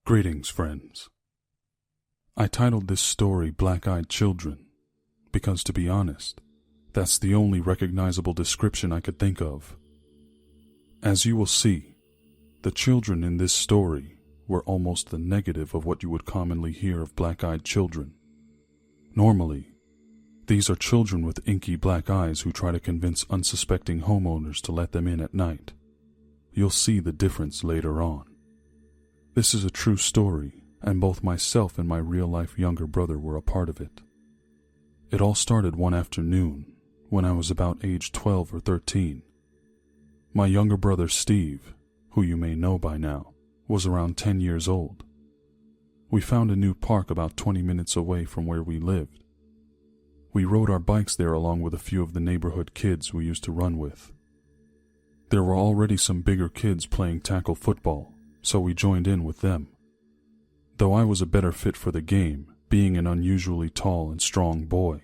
Greetings, friends. I titled this story Black-Eyed Children because, to be honest, that's the only recognizable description I could think of. As you will see, the children in this story were almost the negative of what you would commonly hear of black-eyed children. Normally, these are children with inky black eyes who try to convince unsuspecting homeowners to let them in at night. You'll see the difference later on. This is a true story, and both myself and my real-life younger brother were a part of it. It all started one afternoon when I was about age 12 or 13. My younger brother Steve, who you may know by now, was around 10 years old. We found a new park about 20 minutes away from where we lived. We rode our bikes there along with a few of the neighborhood kids we used to run with. There were already some bigger kids playing tackle football, so we joined in with them. Though I was a better fit for the game, being an unusually tall and strong boy,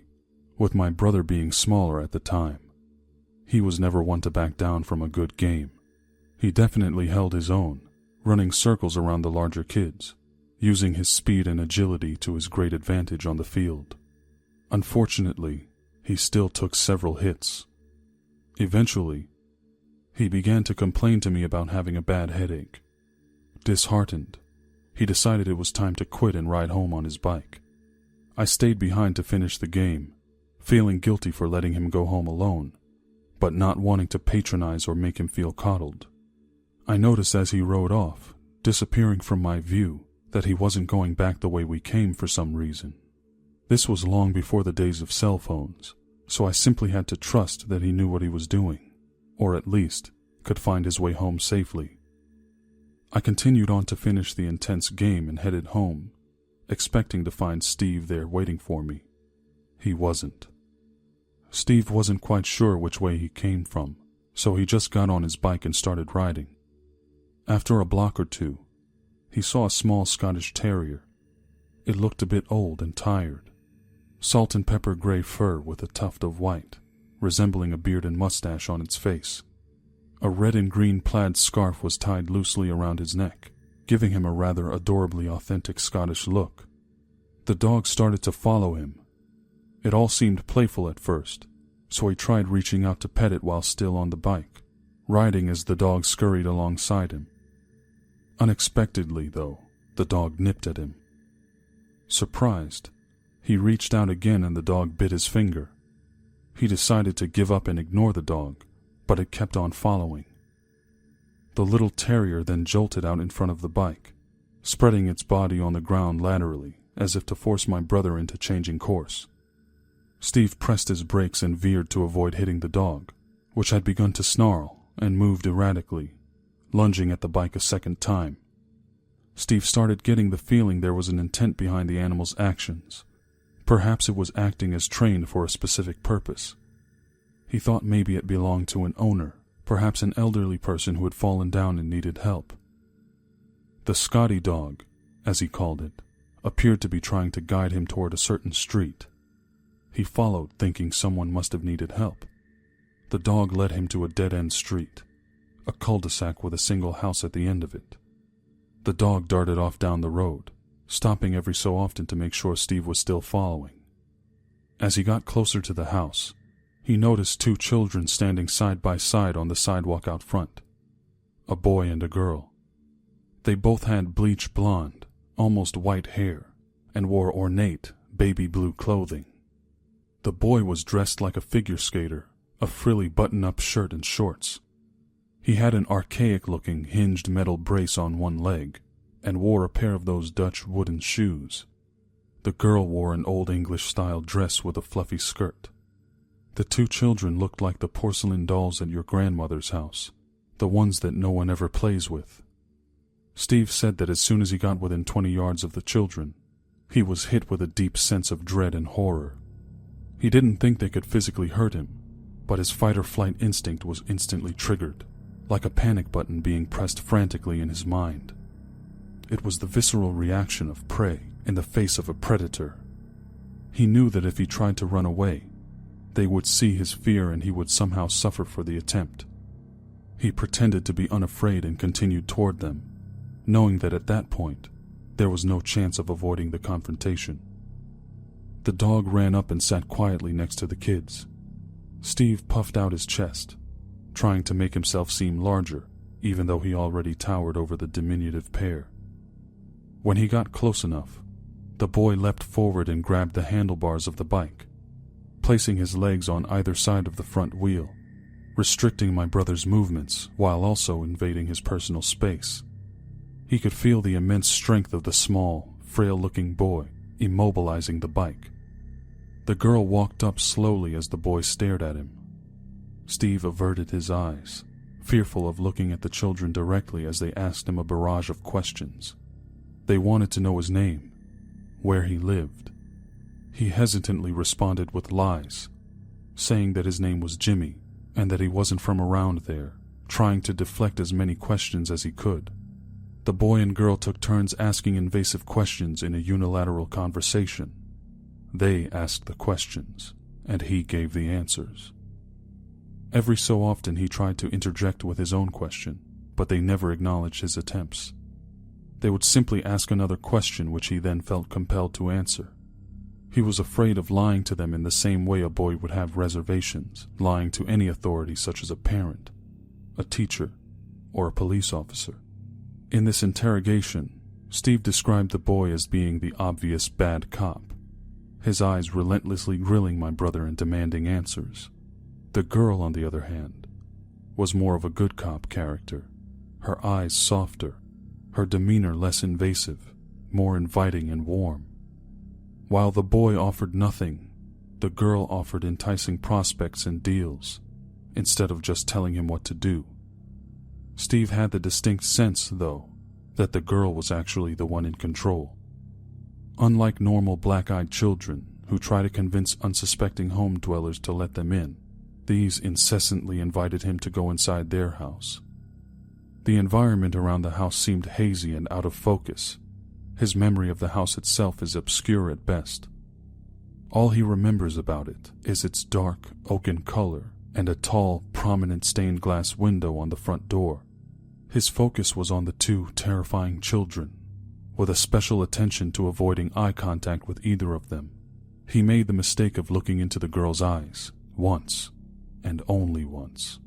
with my brother being smaller at the time. He was never one to back down from a good game. He definitely held his own, running circles around the larger kids, using his speed and agility to his great advantage on the field. Unfortunately, he still took several hits. Eventually, he began to complain to me about having a bad headache. Disheartened, he decided it was time to quit and ride home on his bike. I stayed behind to finish the game, feeling guilty for letting him go home alone, but not wanting to patronize or make him feel coddled. I noticed as he rode off, disappearing from my view, that he wasn't going back the way we came for some reason. This was long before the days of cell phones, so I simply had to trust that he knew what he was doing, or at least could find his way home safely. I continued on to finish the intense game and headed home, expecting to find Steve there waiting for me. He wasn't. Steve wasn't quite sure which way he came from, so he just got on his bike and started riding. After a block or two, he saw a small Scottish terrier. It looked a bit old and tired. Salt and pepper gray fur with a tuft of white, resembling a beard and mustache on its face. A red and green plaid scarf was tied loosely around his neck, giving him a rather adorably authentic Scottish look. The dog started to follow him. It all seemed playful at first, so he tried reaching out to pet it while still on the bike, riding as the dog scurried alongside him. Unexpectedly, though, the dog nipped at him. Surprised, he reached out again and the dog bit his finger. He decided to give up and ignore the dog, but it kept on following. The little terrier then jolted out in front of the bike, spreading its body on the ground laterally, as if to force my brother into changing course. Steve pressed his brakes and veered to avoid hitting the dog, which had begun to snarl and moved erratically, lunging at the bike a second time. Steve started getting the feeling there was an intent behind the animal's actions. Perhaps it was acting as trained for a specific purpose. He thought maybe it belonged to an owner, perhaps an elderly person who had fallen down and needed help. The Scotty dog, as he called it, appeared to be trying to guide him toward a certain street. He followed, thinking someone must have needed help. The dog led him to a dead-end street, a cul-de-sac with a single house at the end of it. The dog darted off down the road, stopping every so often to make sure Steve was still following. As he got closer to the house, he noticed two children standing side by side on the sidewalk out front, a boy and a girl. They both had bleach blonde, almost white hair, and wore ornate, baby blue clothing. The boy was dressed like a figure skater, a frilly button-up shirt and shorts. He had an archaic-looking hinged metal brace on one leg, and wore a pair of those Dutch wooden shoes. The girl wore an old English-style dress with a fluffy skirt. The two children looked like the porcelain dolls at your grandmother's house, the ones that no one ever plays with. Steve said that as soon as he got within 20 yards of the children, he was hit with a deep sense of dread and horror. He didn't think they could physically hurt him, but his fight-or-flight instinct was instantly triggered, like a panic button being pressed frantically in his mind. It was the visceral reaction of prey in the face of a predator. He knew that if he tried to run away, they would see his fear and he would somehow suffer for the attempt. He pretended to be unafraid and continued toward them, knowing that at that point, There was no chance of avoiding the confrontation. The dog ran up and sat quietly next to the kids. Steve puffed out his chest, trying to make himself seem larger, even though he already towered over the diminutive pair. When he got close enough, the boy leapt forward and grabbed the handlebars of the bike, placing his legs on either side of the front wheel, restricting my brother's movements while also invading his personal space. He could feel the immense strength of the small, frail-looking boy immobilizing the bike. The girl walked up slowly as the boy stared at him. Steve averted his eyes, fearful of looking at the children directly as they asked him a barrage of questions. They wanted to know his name, where he lived. He hesitantly responded with lies, saying that his name was Jimmy and that he wasn't from around there, trying to deflect as many questions as he could. The boy and girl took turns asking invasive questions in a unilateral conversation. They asked the questions, and he gave the answers. Every so often he tried to interject with his own question, but they never acknowledged his attempts. They would simply ask another question which he then felt compelled to answer. He was afraid of lying to them in the same way a boy would have reservations, lying to any authority such as a parent, a teacher, or a police officer. In this interrogation, Steve described the boy as being the obvious bad cop, his eyes relentlessly grilling my brother and demanding answers. The girl, on the other hand, was more of a good cop character, her eyes softer, her demeanor less invasive, more inviting and warm. While the boy offered nothing, the girl offered enticing prospects and deals, instead of just telling him what to do. Steve had the distinct sense, though, that the girl was actually the one in control. Unlike normal black-eyed children who try to convince unsuspecting home dwellers to let them in, these incessantly invited him to go inside their house. The environment around the house seemed hazy and out of focus. His memory of the house itself is obscure at best. All he remembers about it is its dark, oaken color and a tall, prominent stained glass window on the front door. His focus was on the two terrifying children, with a special attention to avoiding eye contact with either of them. He made the mistake of looking into the girl's eyes, once, and only once.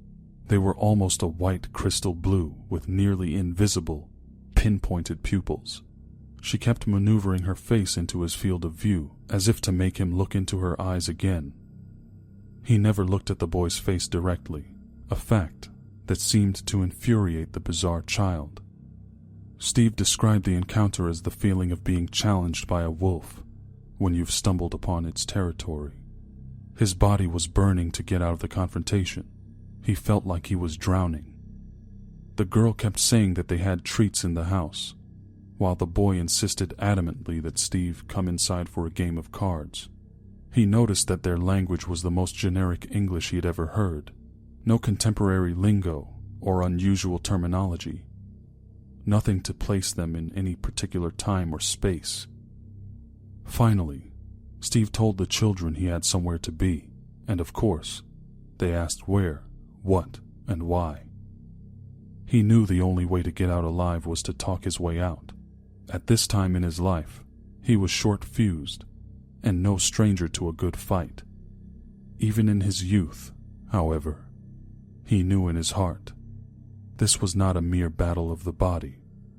They were almost a white crystal blue with nearly invisible, pinpointed pupils. She kept maneuvering her face into his field of view, as if to make him look into her eyes again. He never looked at the boy's face directly, a fact that seemed to infuriate the bizarre child. Steve described the encounter as the feeling of being challenged by a wolf when you've stumbled upon its territory. His body was burning to get out of the confrontation. He felt like he was drowning. The girl kept saying that they had treats in the house, while the boy insisted adamantly that Steve come inside for a game of cards. He noticed that their language was the most generic English he had ever heard. No contemporary lingo or unusual terminology. Nothing to place them in any particular time or space. Finally, Steve told the children he had somewhere to be, and of course, they asked where, what, and why. He knew the only way to get out alive was to talk his way out. At this time in his life, he was short-fused, and no stranger to a good fight. Even in his youth, however, he knew in his heart, this was not a mere battle of the body,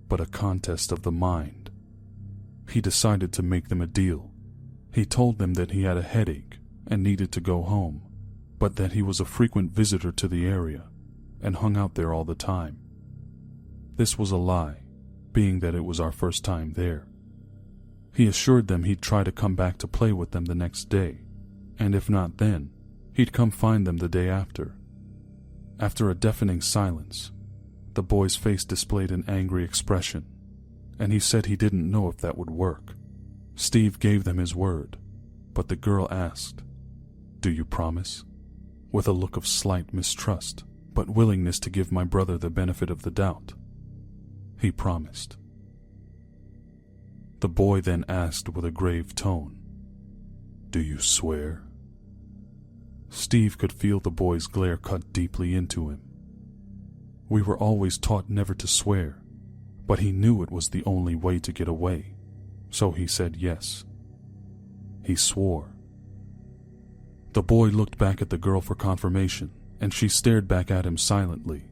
but a contest of the mind. He decided to make them a deal. He told them that he had a headache and needed to go home, but that he was a frequent visitor to the area and hung out there all the time. This was a lie, being that it was our first time there. He assured them he'd try to come back to play with them the next day, and if not then, he'd come find them the day after. After a deafening silence, the boy's face displayed an angry expression, and he said he didn't know if that would work. Steve gave them his word, but the girl asked, "Do you promise?" with a look of slight mistrust, but willingness to give my brother the benefit of the doubt. He promised. The boy then asked with a grave tone, "Do you swear?" Steve could feel the boy's glare cut deeply into him. We were always taught never to swear, but he knew it was the only way to get away, so he said yes. He swore. The boy looked back at the girl for confirmation, and she stared back at him silently.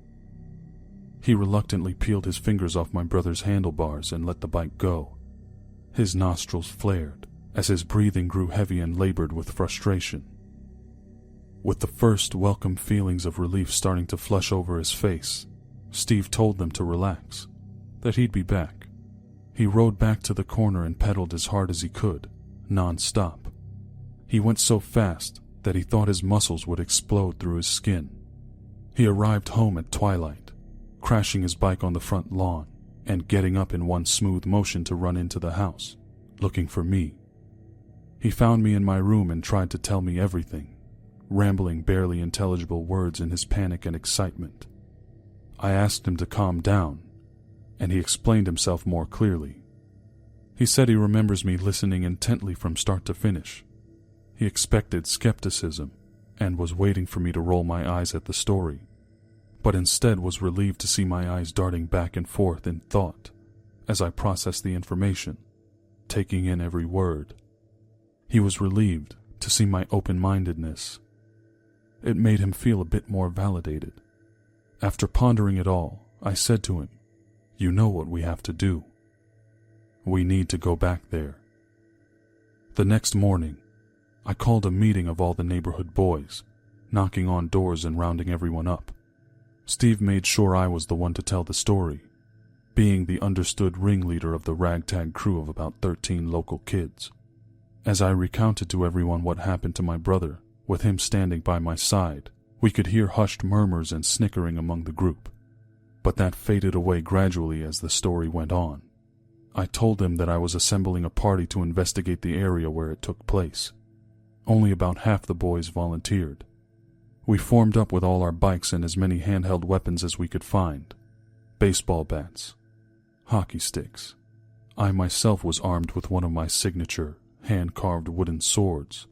He reluctantly peeled his fingers off my brother's handlebars and let the bike go. His nostrils flared as his breathing grew heavy and labored with frustration. With the first welcome feelings of relief starting to flush over his face, Steve told them to relax, that he'd be back. He rode back to the corner and pedaled as hard as he could, non-stop. He went so fast that he thought his muscles would explode through his skin. He arrived home at twilight, crashing his bike on the front lawn and getting up in one smooth motion to run into the house, looking for me. He found me in my room and tried to tell me everything, rambling barely intelligible words in his panic and excitement. I asked him to calm down, and he explained himself more clearly. He said he remembers me listening intently from start to finish. He expected skepticism and was waiting for me to roll my eyes at the story, but instead was relieved to see my eyes darting back and forth in thought as I processed the information, taking in every word. He was relieved to see my open-mindedness. It made him feel a bit more validated. After pondering it all, I said to him, "You know what we have to do. We need to go back there." The next morning, I called a meeting of all the neighborhood boys, knocking on doors and rounding everyone up. Steve made sure I was the one to tell the story, being the understood ringleader of the ragtag crew of about 13 local kids. As I recounted to everyone what happened to my brother, with him standing by my side, we could hear hushed murmurs and snickering among the group, but that faded away gradually as the story went on. I told them that I was assembling a party to investigate the area where it took place. Only about half the boys volunteered. We formed up with all our bikes and as many handheld weapons as we could find. Baseball bats, hockey sticks. I myself was armed with one of my signature, hand-carved wooden swords.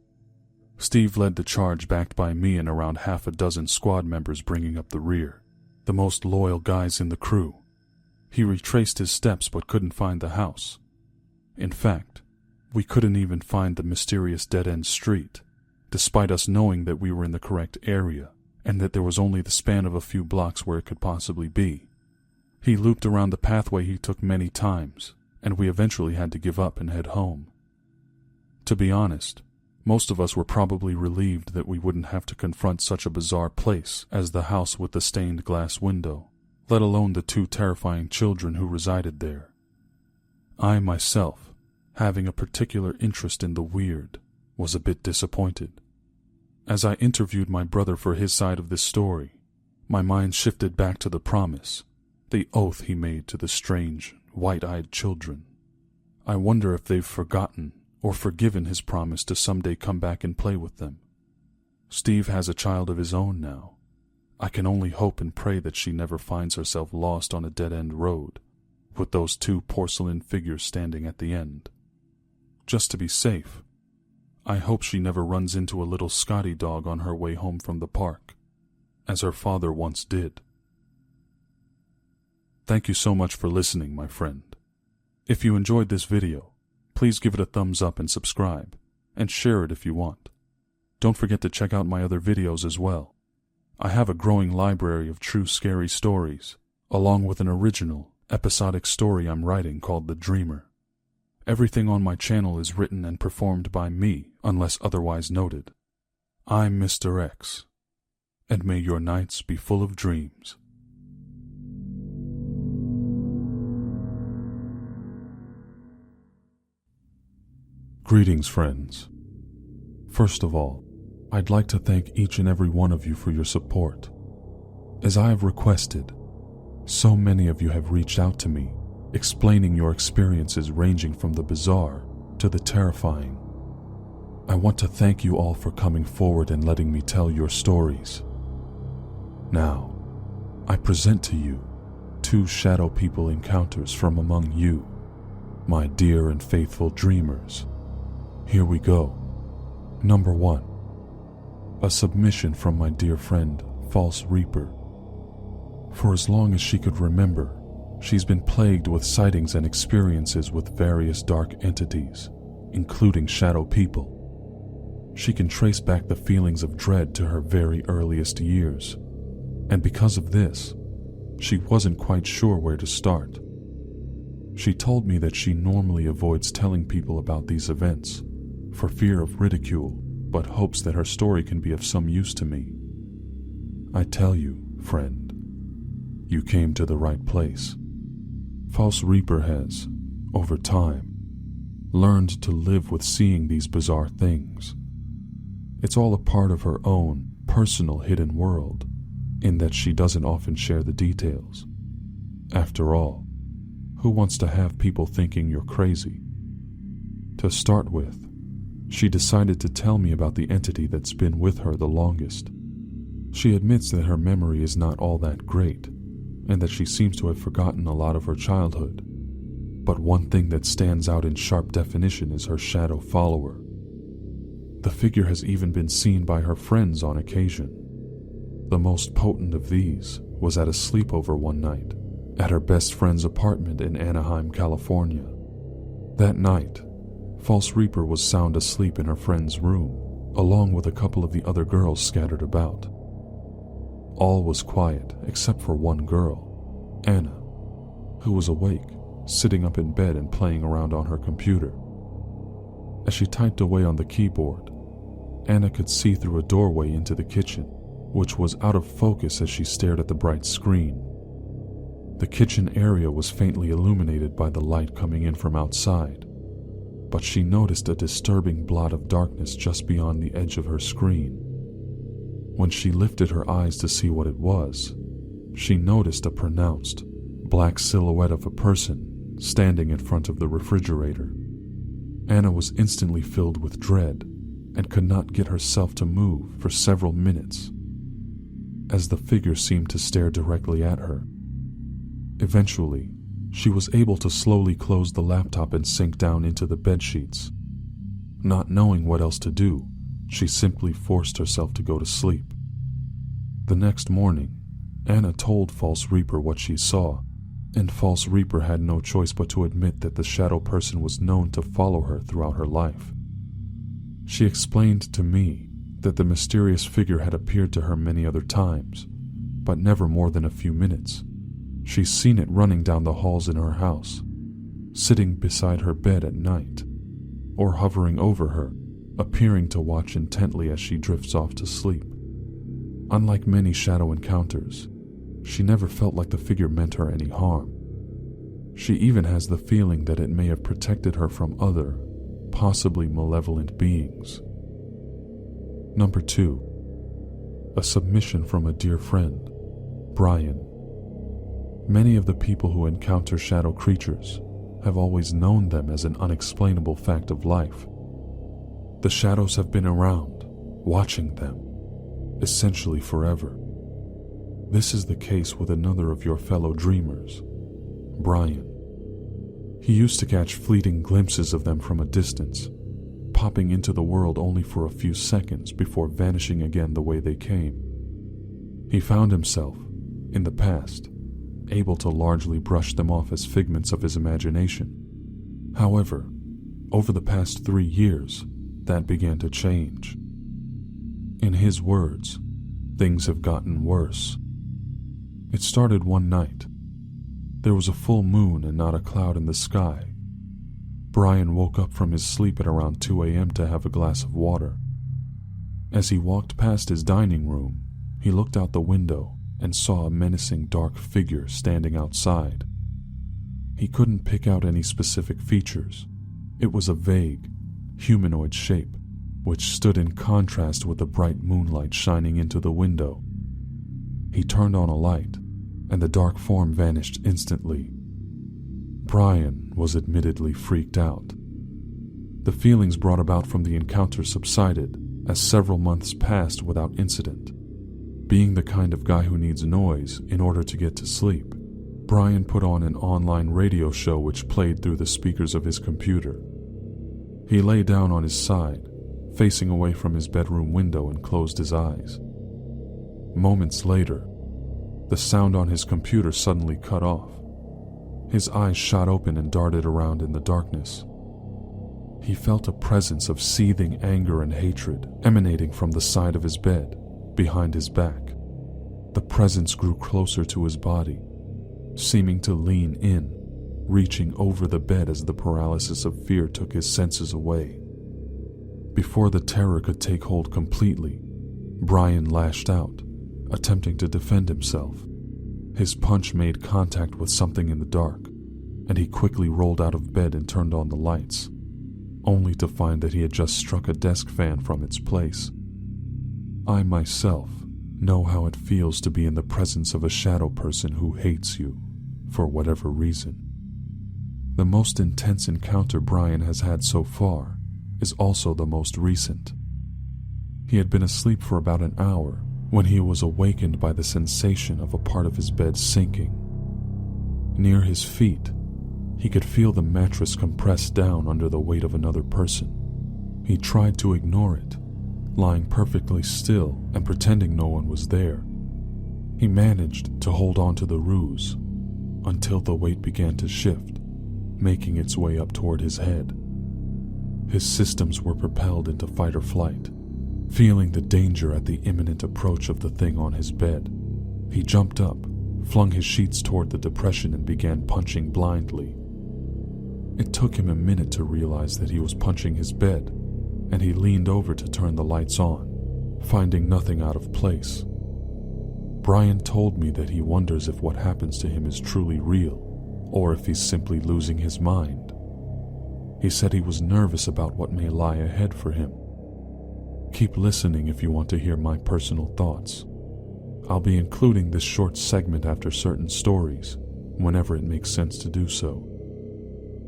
Steve led the charge backed by me and around half a dozen squad members bringing up the rear, the most loyal guys in the crew. He retraced his steps but couldn't find the house. In fact, we couldn't even find the mysterious dead-end street, despite us knowing that we were in the correct area and that there was only the span of a few blocks where it could possibly be. He looped around the pathway he took many times, and we eventually had to give up and head home. To be honest, most of us were probably relieved that we wouldn't have to confront such a bizarre place as the house with the stained glass window, let alone the 2 terrifying children who resided there. I myself, having a particular interest in the weird, was a bit disappointed. As I interviewed my brother for his side of this story, my mind shifted back to the promise, the oath he made to the strange, white-eyed children. I wonder if they've forgotten or forgiven his promise to someday come back and play with them. Steve has a child of his own now. I can only hope and pray that she never finds herself lost on a dead-end road, with those 2 porcelain figures standing at the end. Just to be safe, I hope she never runs into a little Scotty dog on her way home from the park, as her father once did. Thank you so much for listening, my friend. If you enjoyed this video, please give it a thumbs up and subscribe, and share it if you want. Don't forget to check out my other videos as well. I have a growing library of true scary stories, along with an original, episodic story I'm writing called The Dreamer. Everything on my channel is written and performed by me, unless otherwise noted. I'm Mr. X, and may your nights be full of dreams. Greetings, friends. First of all, I'd like to thank each and every one of you for your support. As I have requested, so many of you have reached out to me, explaining your experiences ranging from the bizarre to the terrifying. I want to thank you all for coming forward and letting me tell your stories. Now, I present to you 2 shadow people encounters from among you, my dear and faithful dreamers. Here we go. Number 1. A submission from my dear friend, False Reaper. For as long as she could remember, She's been plagued with sightings and experiences with various dark entities, including shadow people. She can trace back the feelings of dread to her very earliest years, and because of this, she wasn't quite sure where to start. She told me that she normally avoids telling people about these events for fear of ridicule, but hopes that her story can be of some use to me. I tell you, friend, you came to the right place. False Reaper has, over time, learned to live with seeing these bizarre things. It's all a part of her own personal hidden world, in that she doesn't often share the details. After all, who wants to have people thinking you're crazy? To start with, she decided to tell me about the entity that's been with her the longest. She admits that her memory is not all that great, and that she seems to have forgotten a lot of her childhood. But one thing that stands out in sharp definition is her shadow follower. The figure has even been seen by her friends on occasion. The most potent of these was at a sleepover one night at her best friend's apartment in Anaheim, California. That night, False Reaper was sound asleep in her friend's room, along with a couple of the other girls scattered about. All was quiet except for one girl, Anna, who was awake, sitting up in bed and playing around on her computer. As she typed away on the keyboard, Anna could see through a doorway into the kitchen, which was out of focus as she stared at the bright screen. The kitchen area was faintly illuminated by the light coming in from outside, but she noticed a disturbing blot of darkness just beyond the edge of her screen. When she lifted her eyes to see what it was, she noticed a pronounced, black silhouette of a person standing in front of the refrigerator. Anna was instantly filled with dread and could not get herself to move for several minutes, as the figure seemed to stare directly at her. Eventually, she was able to slowly close the laptop and sink down into the bedsheets. Not knowing what else to do, she simply forced herself to go to sleep. The next morning, Anna told False Reaper what she saw, and False Reaper had no choice but to admit that the shadow person was known to follow her throughout her life. She explained to me that the mysterious figure had appeared to her many other times, but never more than a few minutes. She's seen it running down the halls in her house, sitting beside her bed at night, or hovering over her, appearing to watch intently as she drifts off to sleep. Unlike many shadow encounters, she never felt like the figure meant her any harm. She even has the feeling that it may have protected her from other, possibly malevolent beings. Number 2. A submission from a dear friend, Brian. Many of the people who encounter shadow creatures have always known them as an unexplainable fact of life. The shadows have been around, watching them, essentially forever. This is the case with another of your fellow dreamers, Brian. He used to catch fleeting glimpses of them from a distance, popping into the world only for a few seconds before vanishing again the way they came. He found himself, in the past, able to largely brush them off as figments of his imagination. However, over the past 3 years, that began to change. In his words, things have gotten worse. It started one night. There was a full moon and not a cloud in the sky. Brian woke up from his sleep at around 2 a.m. to have a glass of water. As he walked past his dining room, he looked out the window and saw a menacing dark figure standing outside. He couldn't pick out any specific features. It was a vague, humanoid shape, which stood in contrast with the bright moonlight shining into the window. He turned on a light, and the dark form vanished instantly. Brian was admittedly freaked out. The feelings brought about from the encounter subsided as several months passed without incident. Being the kind of guy who needs noise in order to get to sleep, Brian put on an online radio show which played through the speakers of his computer. He lay down on his side, facing away from his bedroom window, and closed his eyes. Moments later, the sound on his computer suddenly cut off, His eyes shot open and darted around in the darkness. He felt a presence of seething anger and hatred emanating from the side of his bed, behind his back. The presence grew closer to his body, seeming to lean in, reaching over the bed as the paralysis of fear took his senses away. Before the terror could take hold completely, Brian lashed out, attempting to defend himself. His punch made contact with something in the dark, and he quickly rolled out of bed and turned on the lights, only to find that he had just struck a desk fan from its place. I myself know how it feels to be in the presence of a shadow person who hates you, for whatever reason. The most intense encounter Brian has had so far is also the most recent. He had been asleep for about an hour when he was awakened by the sensation of a part of his bed sinking. Near his feet, he could feel the mattress compress down under the weight of another person. He tried to ignore it, lying perfectly still and pretending no one was there. He managed to hold on to the ruse until the weight began to shift, making its way up toward his head. His systems were propelled into fight or flight. Feeling the danger at the imminent approach of the thing on his bed, he jumped up, flung his sheets toward the depression and began punching blindly. It took him a minute to realize that he was punching his bed, and he leaned over to turn the lights on, finding nothing out of place. Brian told me that he wonders if what happens to him is truly real, or if he's simply losing his mind. He said he was nervous about what may lie ahead for him. Keep listening if you want to hear my personal thoughts. I'll be including this short segment after certain stories, whenever it makes sense to do so.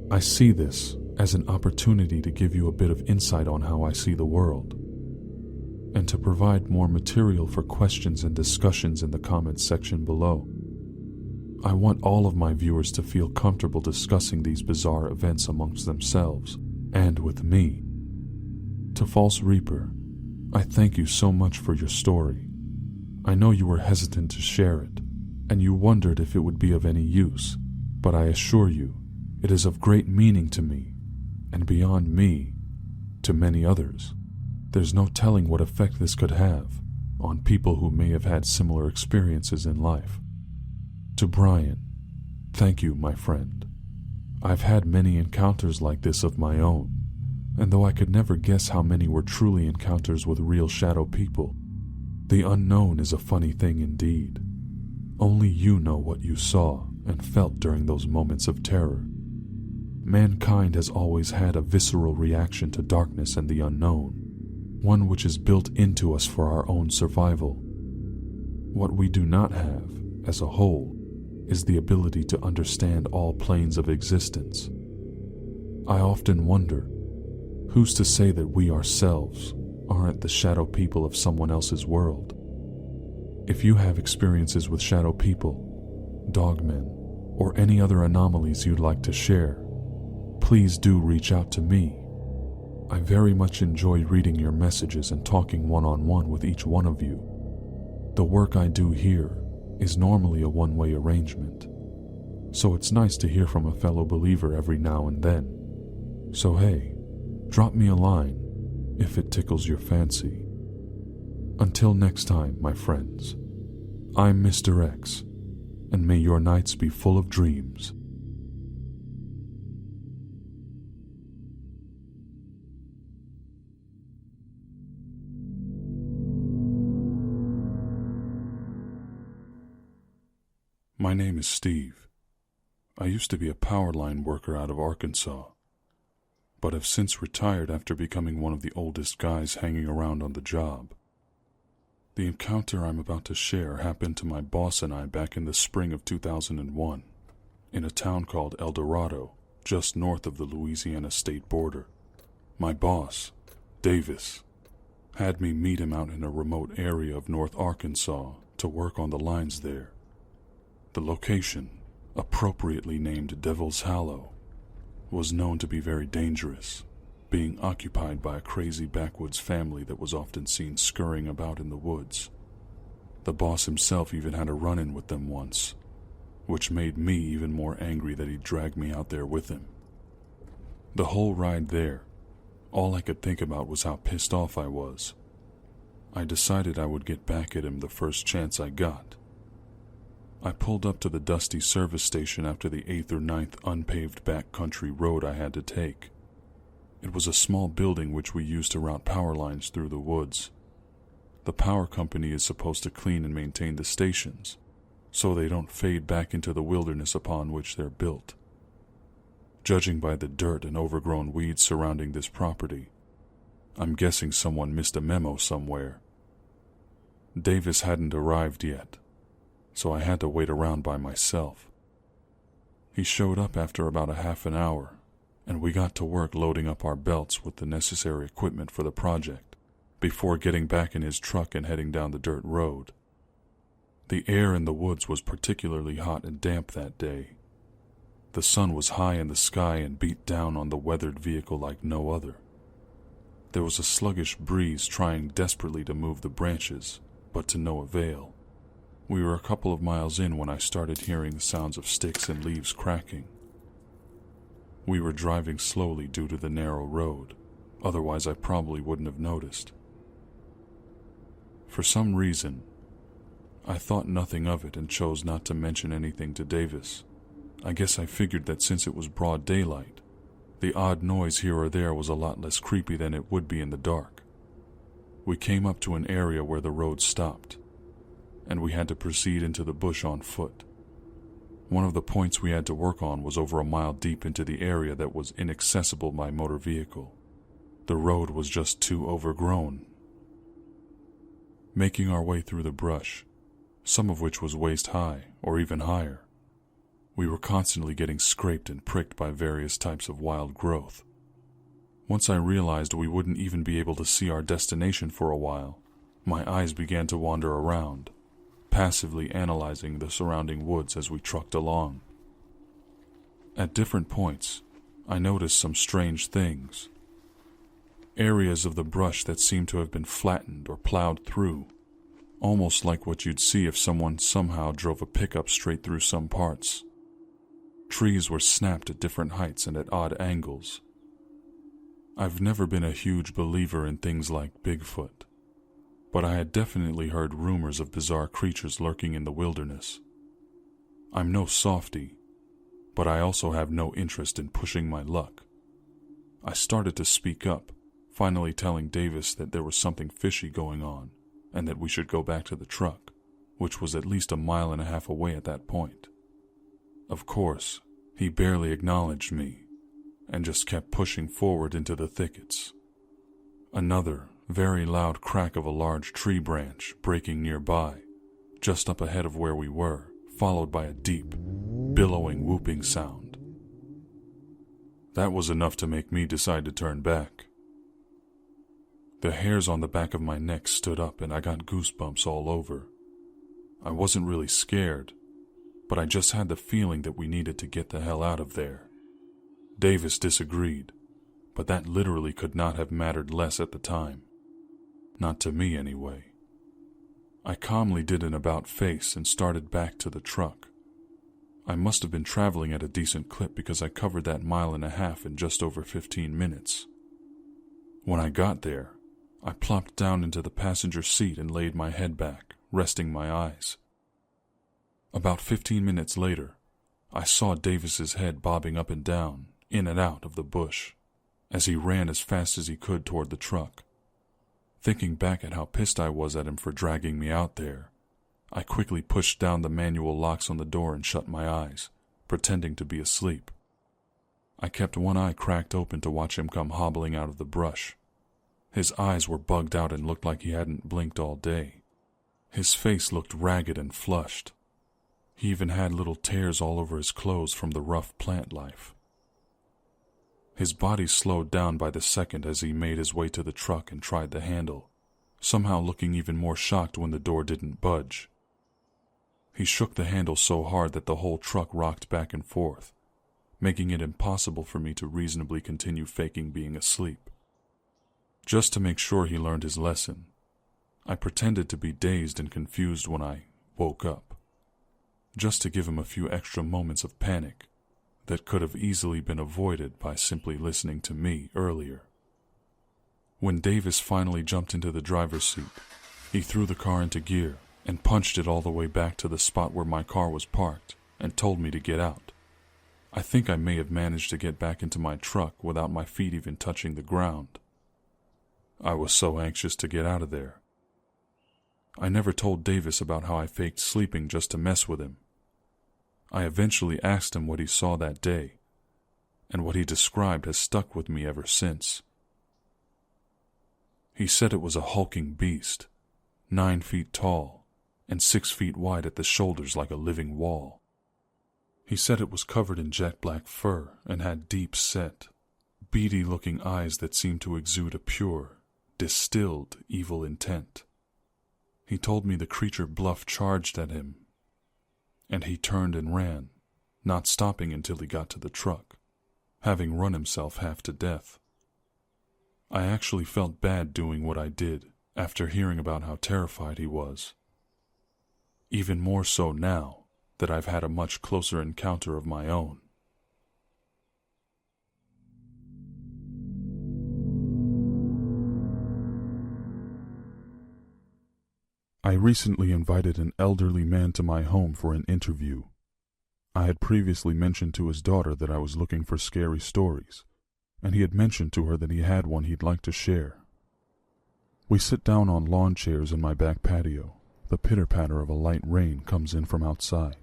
I see this as an opportunity to give you a bit of insight on how I see the world, and to provide more material for questions and discussions in the comments section below. I want all of my viewers to feel comfortable discussing these bizarre events amongst themselves and with me. To False Reaper, I thank you so much for your story. I know you were hesitant to share it, and you wondered if it would be of any use, but I assure you, it is of great meaning to me, and beyond me, to many others. There's no telling what effect this could have on people who may have had similar experiences in life. To Brian, thank you, my friend. I've had many encounters like this of my own, and though I could never guess how many were truly encounters with real shadow people, the unknown is a funny thing indeed. Only you know what you saw and felt during those moments of terror. Mankind has always had a visceral reaction to darkness and the unknown, one which is built into us for our own survival. What we do not have, as a whole, is the ability to understand all planes of existence. I often wonder, who's to say that we ourselves aren't the shadow people of someone else's world? If you have experiences with shadow people, dogmen, or any other anomalies you'd like to share, please do reach out to me. I very much enjoy reading your messages and talking one-on-one with each one of you. The work I do here is normally a one-way arrangement, so it's nice to hear from a fellow believer every now and then. So hey, drop me a line if it tickles your fancy. Until next time, my friends, I'm Mr. X, and may your nights be full of dreams. My name is Steve. I used to be a power line worker out of Arkansas, but have since retired after becoming one of the oldest guys hanging around on the job. The encounter I'm about to share happened to my boss and I back in the spring of 2001, in a town called El Dorado, just north of the Louisiana state border. My boss, Davis, had me meet him out in a remote area of North Arkansas to work on the lines there. The location, appropriately named Devil's Hollow, was known to be very dangerous, being occupied by a crazy backwoods family that was often seen scurrying about in the woods. The boss himself even had a run-in with them once, which made me even more angry that he dragged me out there with him. The whole ride there, all I could think about was how pissed off I was. I decided I would get back at him the first chance I got. I pulled up to the dusty service station after the 8th or 9th unpaved backcountry road I had to take. It was a small building which we used to route power lines through the woods. The power company is supposed to clean and maintain the stations, so they don't fade back into the wilderness upon which they're built. Judging by the dirt and overgrown weeds surrounding this property, I'm guessing someone missed a memo somewhere. Davis hadn't arrived yet, so I had to wait around by myself. He showed up after about a half an hour, and we got to work loading up our belts with the necessary equipment for the project before getting back in his truck and heading down the dirt road. The air in the woods was particularly hot and damp that day. The sun was high in the sky and beat down on the weathered vehicle like no other. There was a sluggish breeze trying desperately to move the branches, but to no avail. We were a couple of miles in when I started hearing the sounds of sticks and leaves cracking. We were driving slowly due to the narrow road, otherwise I probably wouldn't have noticed. For some reason, I thought nothing of it and chose not to mention anything to Davis. I guess I figured that since it was broad daylight, the odd noise here or there was a lot less creepy than it would be in the dark. We came up to an area where the road stopped, and we had to proceed into the bush on foot. One of the points we had to work on was over a mile deep into the area that was inaccessible by motor vehicle. The road was just too overgrown. Making our way through the brush, some of which was waist high or even higher, we were constantly getting scraped and pricked by various types of wild growth. Once I realized we wouldn't even be able to see our destination for a while, my eyes began to wander around, passively analyzing the surrounding woods as we trucked along. At different points, I noticed some strange things. Areas of the brush that seemed to have been flattened or plowed through, almost like what you'd see if someone somehow drove a pickup straight through some parts. Trees were snapped at different heights and at odd angles. I've never been a huge believer in things like Bigfoot, but I had definitely heard rumors of bizarre creatures lurking in the wilderness. I'm no softy, but I also have no interest in pushing my luck. I started to speak up, finally telling Davis that there was something fishy going on and that we should go back to the truck, which was at least 1.5 miles away at that point. Of course, he barely acknowledged me and just kept pushing forward into the thickets. Another, very loud crack of a large tree branch breaking nearby, just up ahead of where we were, followed by a deep, billowing whooping sound. That was enough to make me decide to turn back. The hairs on the back of my neck stood up and I got goosebumps all over. I wasn't really scared, but I just had the feeling that we needed to get the hell out of there. Davis disagreed, but that literally could not have mattered less at the time. Not to me, anyway. I calmly did an about-face and started back to the truck. I must have been traveling at a decent clip because I covered that 1.5 miles in just over 15 minutes. When I got there, I plopped down into the passenger seat and laid my head back, resting my eyes. About 15 minutes later, I saw Davis's head bobbing up and down, in and out of the bush, as he ran as fast as he could toward the truck. Thinking back at how pissed I was at him for dragging me out there, I quickly pushed down the manual locks on the door and shut my eyes, pretending to be asleep. I kept one eye cracked open to watch him come hobbling out of the brush. His eyes were bugged out and looked like he hadn't blinked all day. His face looked ragged and flushed. He even had little tears all over his clothes from the rough plant life. His body slowed down by the second as he made his way to the truck and tried the handle, somehow looking even more shocked when the door didn't budge. He shook the handle so hard that the whole truck rocked back and forth, making it impossible for me to reasonably continue faking being asleep. Just to make sure he learned his lesson, I pretended to be dazed and confused when I woke up. just to give him a few extra moments of panic that could have easily been avoided by simply listening to me earlier. When Davis finally jumped into the driver's seat, he threw the car into gear and punched it all the way back to the spot where my car was parked and told me to get out. I think I may have managed to get back into my truck without my feet even touching the ground. I was so anxious to get out of there. I never told Davis about how I faked sleeping just to mess with him. I eventually asked him what he saw that day, and what he described has stuck with me ever since. He said it was a hulking beast, 9 feet tall and 6 feet wide at the shoulders like a living wall. He said it was covered in jet black fur and had deep-set, beady-looking eyes that seemed to exude a pure, distilled evil intent. He told me the creature bluff charged at him, and he turned and ran, not stopping until he got to the truck, having run himself half to death. I actually felt bad doing what I did after hearing about how terrified he was. Even more so now that I've had a much closer encounter of my own. I recently invited an elderly man to my home for an interview. I had previously mentioned to his daughter that I was looking for scary stories, and he had mentioned to her that he had one he'd like to share. We sit down on lawn chairs in my back patio. The pitter-patter of a light rain comes in from outside.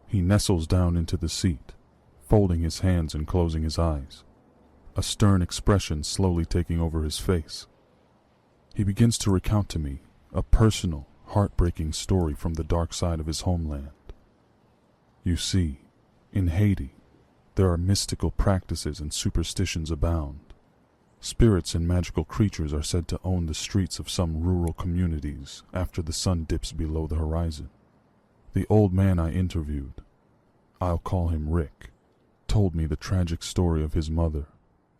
He nestles down into the seat, folding his hands and closing his eyes, a stern expression slowly taking over his face. He begins to recount to me a personal, heartbreaking story from the dark side of his homeland. You see, in Haiti, there are mystical practices and superstitions abound. Spirits and magical creatures are said to own the streets of some rural communities after the sun dips below the horizon. The old man I interviewed, I'll call him Rick, told me the tragic story of his mother,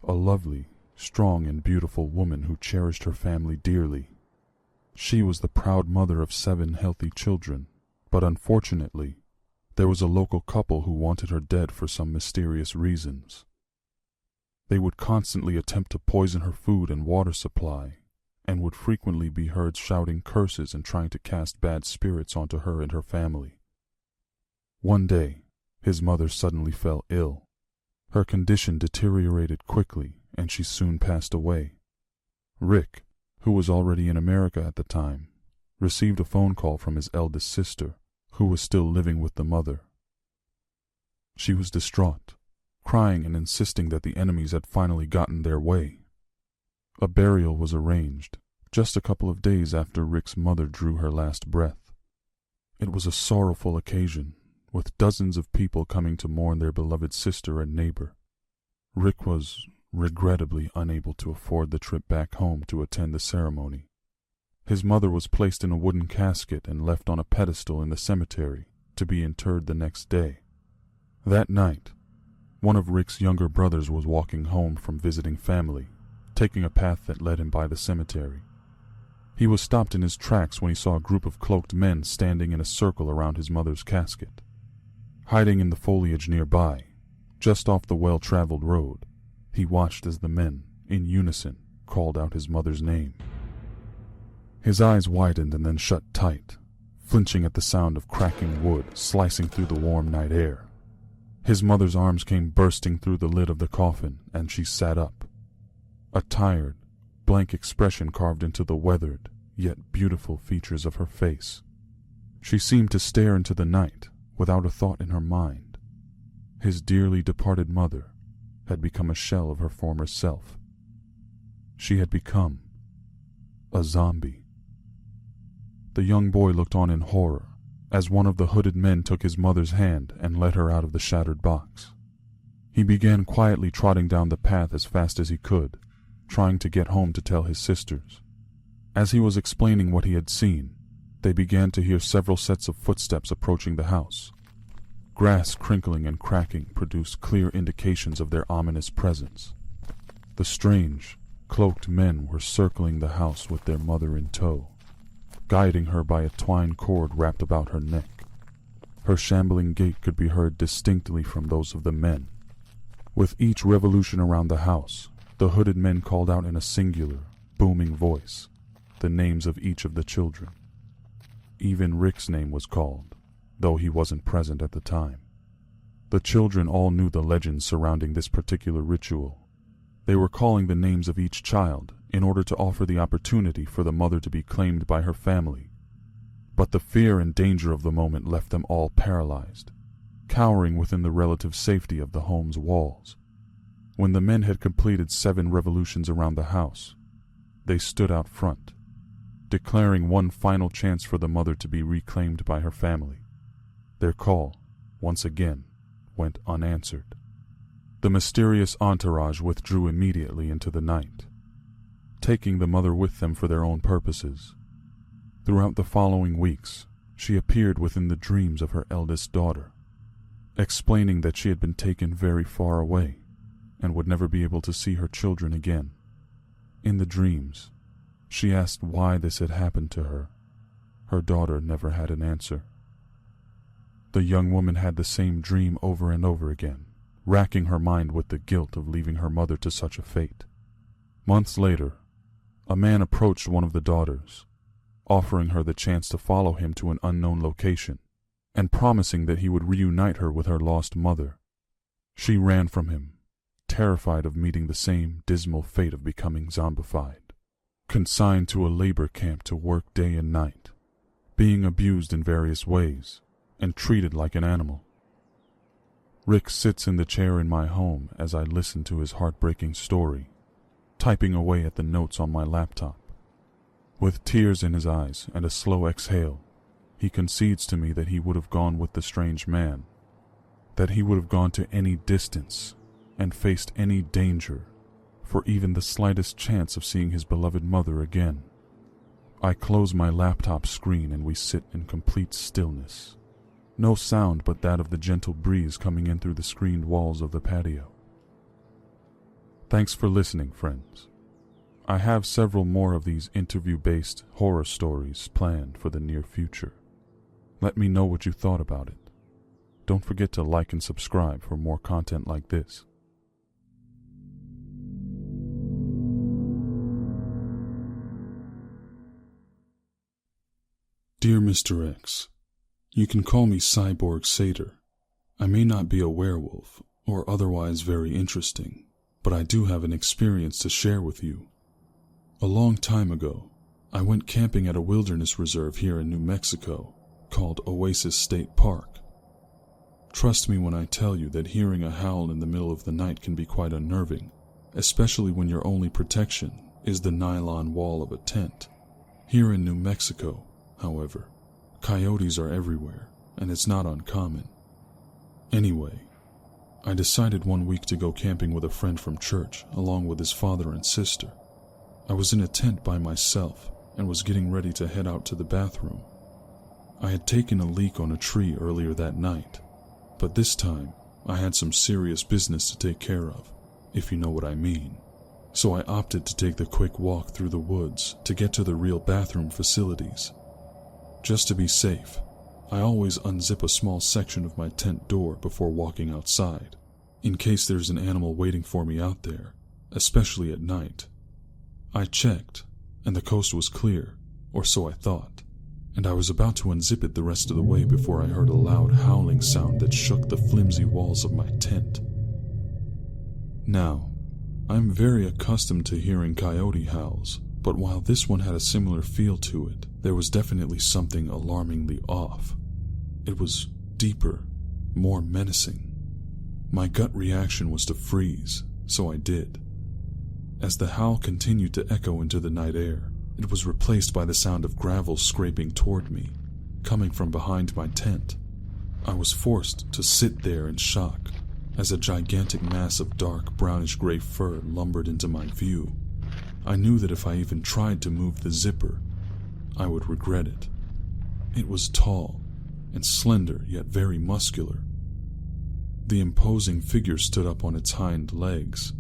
a lovely, strong and beautiful woman who cherished her family dearly. She was the proud mother of 7 healthy children, but unfortunately, there was a local couple who wanted her dead for some mysterious reasons. They would constantly attempt to poison her food and water supply, and would frequently be heard shouting curses and trying to cast bad spirits onto her and her family. One day, his mother suddenly fell ill. Her condition deteriorated quickly, and she soon passed away. Rick, who was already in America at the time, received a phone call from his eldest sister, who was still living with the mother. She was distraught, crying and insisting that the enemies had finally gotten their way. A burial was arranged, just a couple of days after Rick's mother drew her last breath. It was a sorrowful occasion, with dozens of people coming to mourn their beloved sister and neighbor. Rick was regrettably unable to afford the trip back home to attend the ceremony. His mother was placed in a wooden casket and left on a pedestal in the cemetery to be interred the next day. That night, one of Rick's younger brothers was walking home from visiting family, taking a path that led him by the cemetery. He was stopped in his tracks when he saw a group of cloaked men standing in a circle around his mother's casket. Hiding in the foliage nearby, just off the well-traveled road, he watched as the men, in unison, called out his mother's name. His eyes widened and then shut tight, flinching at the sound of cracking wood slicing through the warm night air. His mother's arms came bursting through the lid of the coffin, and she sat up. A tired, blank expression carved into the weathered, yet beautiful features of her face. She seemed to stare into the night, without a thought in her mind. His dearly departed mother had become a shell of her former self. She had become a zombie. The young boy looked on in horror as one of the hooded men took his mother's hand and led her out of the shattered box. He began quietly trotting down the path as fast as he could, trying to get home to tell his sisters. As he was explaining what he had seen, they began to hear several sets of footsteps approaching the house. Grass crinkling and cracking produced clear indications of their ominous presence. The strange, cloaked men were circling the house with their mother in tow, guiding her by a twine cord wrapped about her neck. Her shambling gait could be heard distinctly from those of the men. With each revolution around the house, the hooded men called out in a singular, booming voice the names of each of the children. Even Rick's name was called, though he wasn't present at the time. The children all knew the legends surrounding this particular ritual. They were calling the names of each child in order to offer the opportunity for the mother to be claimed by her family. But the fear and danger of the moment left them all paralyzed, cowering within the relative safety of the home's walls. When the men had completed 7 revolutions around the house, they stood out front, declaring one final chance for the mother to be reclaimed by her family. Their call, once again, went unanswered. The mysterious entourage withdrew immediately into the night, taking the mother with them for their own purposes. Throughout the following weeks, she appeared within the dreams of her eldest daughter, explaining that she had been taken very far away and would never be able to see her children again. In the dreams, she asked why this had happened to her. Her daughter never had an answer. The young woman had the same dream over and over again, racking her mind with the guilt of leaving her mother to such a fate. Months later, a man approached one of the daughters, offering her the chance to follow him to an unknown location, and promising that he would reunite her with her lost mother. She ran from him, terrified of meeting the same dismal fate of becoming zombified, consigned to a labor camp to work day and night, being abused in various ways, and treated like an animal. Rick sits in the chair in my home as I listen to his heartbreaking story, typing away at the notes on my laptop. With tears in his eyes and a slow exhale, he concedes to me that he would have gone with the strange man, that he would have gone to any distance and faced any danger for even the slightest chance of seeing his beloved mother again. I close my laptop screen and we sit in complete stillness. No sound but that of the gentle breeze coming in through the screened walls of the patio. Thanks for listening, friends. I have several more of these interview-based horror stories planned for the near future. Let me know what you thought about it. Don't forget to like and subscribe for more content like this. Dear Mr. X, you can call me Cyborg Satyr. I may not be a werewolf or otherwise very interesting, but I do have an experience to share with you. A long time ago, I went camping at a wilderness reserve here in New Mexico called Oasis State Park. Trust me when I tell you that hearing a howl in the middle of the night can be quite unnerving, especially when your only protection is the nylon wall of a tent. Here in New Mexico, however, coyotes are everywhere, and it's not uncommon. Anyway, I decided one week to go camping with a friend from church, along with his father and sister. I was in a tent by myself, and was getting ready to head out to the bathroom. I had taken a leak on a tree earlier that night, but this time I had some serious business to take care of, if you know what I mean. So I opted to take the quick walk through the woods to get to the real bathroom facilities. Just to be safe, I always unzip a small section of my tent door before walking outside, in case there's an animal waiting for me out there, especially at night. I checked, and the coast was clear, or so I thought, and I was about to unzip it the rest of the way before I heard a loud howling sound that shook the flimsy walls of my tent. Now, I'm very accustomed to hearing coyote howls, but while this one had a similar feel to it, there was definitely something alarmingly off. It was deeper, more menacing. My gut reaction was to freeze, so I did. As the howl continued to echo into the night air, it was replaced by the sound of gravel scraping toward me, coming from behind my tent. I was forced to sit there in shock as a gigantic mass of dark brownish-gray fur lumbered into my view. I knew that if I even tried to move the zipper, I would regret it. It was tall and slender, yet very muscular. The imposing figure stood up on its hind legs,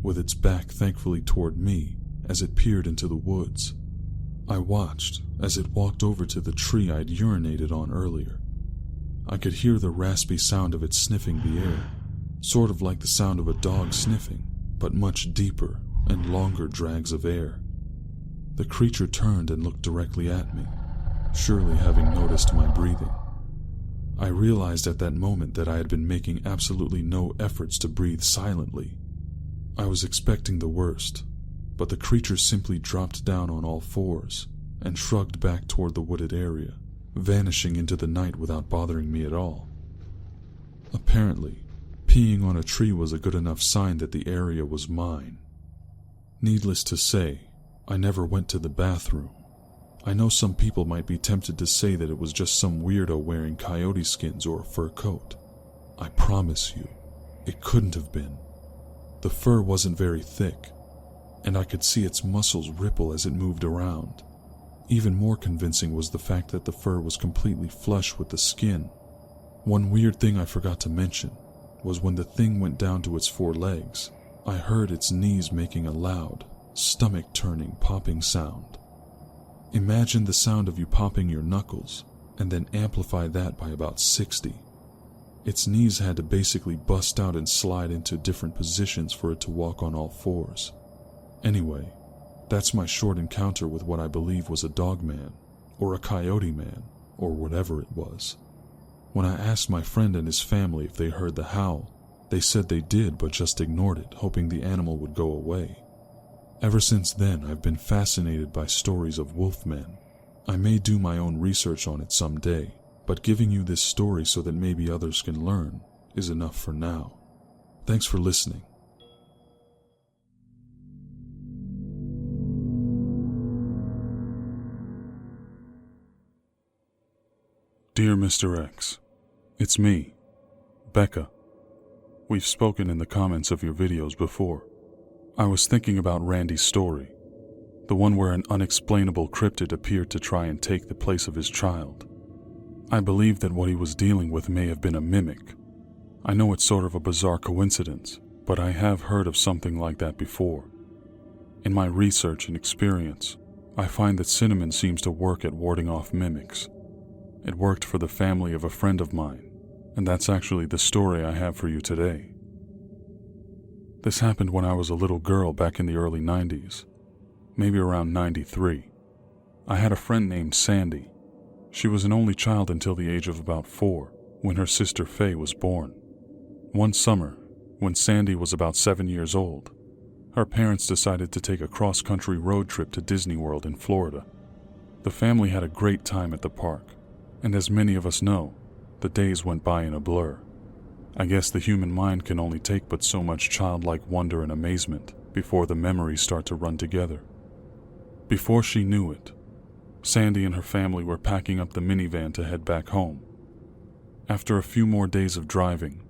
with its back thankfully toward me as it peered into the woods. I watched as it walked over to the tree I'd urinated on earlier. I could hear the raspy sound of it sniffing the air, sort of like the sound of a dog sniffing, but much deeper and longer drags of air. The creature turned and looked directly at me, surely having noticed my breathing. I realized at that moment that I had been making absolutely no efforts to breathe silently. I was expecting the worst, but the creature simply dropped down on all fours and shrugged back toward the wooded area, vanishing into the night without bothering me at all. Apparently, peeing on a tree was a good enough sign that the area was mine. Needless to say, I never went to the bathroom. I know some people might be tempted to say that it was just some weirdo wearing coyote skins or a fur coat. I promise you, it couldn't have been. The fur wasn't very thick, and I could see its muscles ripple as it moved around. Even more convincing was the fact that the fur was completely flush with the skin. One weird thing I forgot to mention was when the thing went down to its 4 legs, I heard its knees making a loud, stomach-turning popping sound. Imagine the sound of you popping your knuckles, and then amplify that by about 60. Its knees had to basically bust out and slide into different positions for it to walk on all fours. Anyway, that's my short encounter with what I believe was a dogman, or a coyote man, or whatever it was. When I asked my friend and his family if they heard the howl, they said they did but just ignored it, hoping the animal would go away. Ever since then, I've been fascinated by stories of wolfmen. I may do my own research on it someday, but giving you this story so that maybe others can learn is enough for now. Thanks for listening. Dear Mr. X, it's me, Becca. We've spoken in the comments of your videos before. I was thinking about Randy's story, the one where an unexplainable cryptid appeared to try and take the place of his child. I believe that what he was dealing with may have been a mimic. I know it's sort of a bizarre coincidence, but I have heard of something like that before. In my research and experience, I find that cinnamon seems to work at warding off mimics. It worked for the family of a friend of mine, and that's actually the story I have for you today. This happened when I was a little girl back in the early 90s, maybe around 93. I had a friend named Sandy. She was an only child until the age of about 4, when her sister Faye was born. One summer, when Sandy was about 7 years old, her parents decided to take a cross-country road trip to Disney World in Florida. The family had a great time at the park, and as many of us know, the days went by in a blur. I guess the human mind can only take but so much childlike wonder and amazement before the memories start to run together. Before she knew it, Sandy and her family were packing up the minivan to head back home. After a few more days of driving,